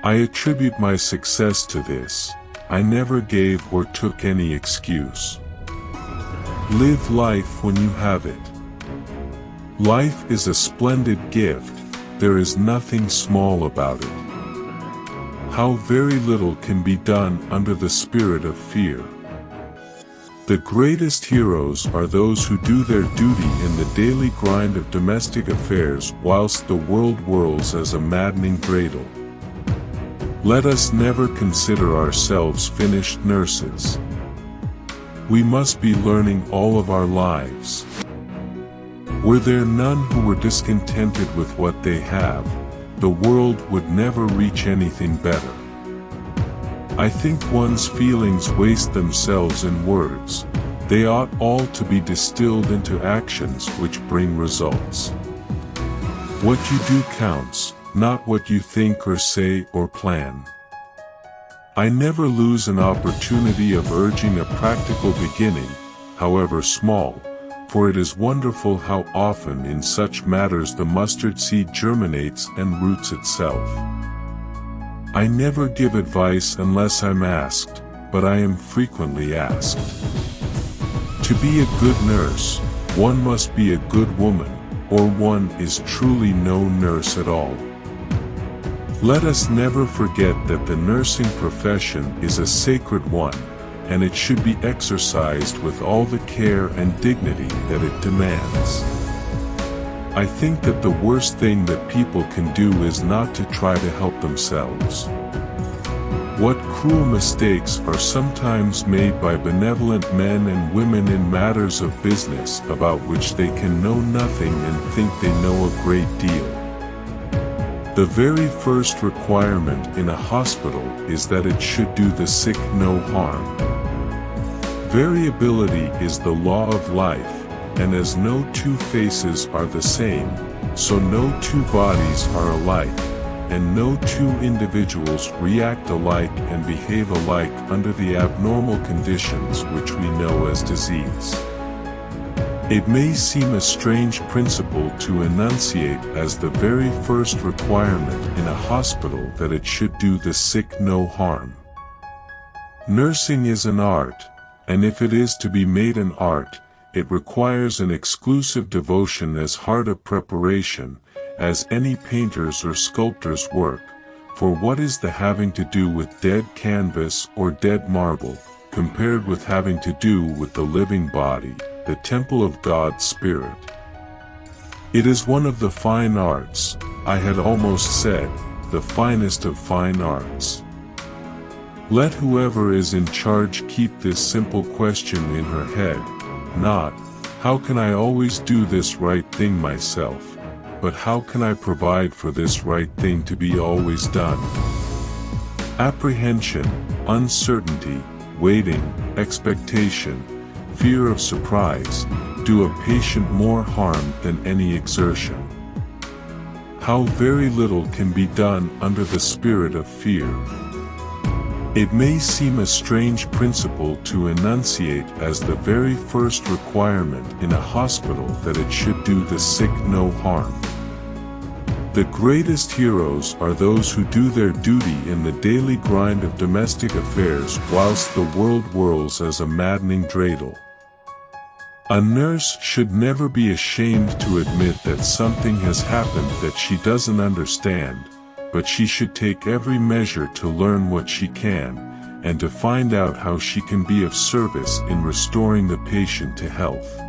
I attribute my success to this. I never gave or took any excuse. Live life when you have it. Life is a splendid gift, there is nothing small about it. How very little can be done under the spirit of fear. The greatest heroes are those who do their duty in the daily grind of domestic affairs whilst the world whirls as a maddening dreidel. Let us never consider ourselves finished nurses. We must be learning all of our lives. Were there none who were discontented with what they have, the world would never reach anything better. I think one's feelings waste themselves in words. They ought all to be distilled into actions which bring results. What you do counts, not what you think or say or plan. I never lose an opportunity of urging a practical beginning, however small, for it is wonderful how often in such matters the mustard seed germinates and roots itself. I never give advice unless I'm asked, but I am frequently asked. To be a good nurse, one must be a good woman, or one is truly no nurse at all. Let us never forget that the nursing profession is a sacred one, and it should be exercised with all the care and dignity that it demands. I think that the worst thing that people can do is not to try to help themselves. What cruel mistakes are sometimes made by benevolent men and women in matters of business about which they can know nothing and think they know a great deal. The very first requirement in a hospital is that it should do the sick no harm. Variability is the law of life, and as no two faces are the same, so no two bodies are alike, and no two individuals react alike and behave alike under the abnormal conditions which we know as disease. It may seem a strange principle to enunciate as the very first requirement in a hospital that it should do the sick no harm. Nursing is an art, and if it is to be made an art, it requires an exclusive devotion as hard a preparation as any painter's or sculptor's work, for what is the having to do with dead canvas or dead marble, compared with having to do with the living body, the temple of God's Spirit? It is one of the fine arts, I had almost said, the finest of fine arts. Let whoever is in charge keep this simple question in her head, not, how can I always do this right thing myself, but how can I provide for this right thing to be always done? Apprehension, uncertainty, waiting, expectation, fear of surprise, do a patient more harm than any exertion. How very little can be done under the spirit of fear. It may seem a strange principle to enunciate as the very first requirement in a hospital that it should do the sick no harm. The greatest heroes are those who do their duty in the daily grind of domestic affairs whilst the world whirls as a maddening dreidel. A nurse should never be ashamed to admit that something has happened that she doesn't understand, but she should take every measure to learn what she can, and to find out how she can be of service in restoring the patient to health.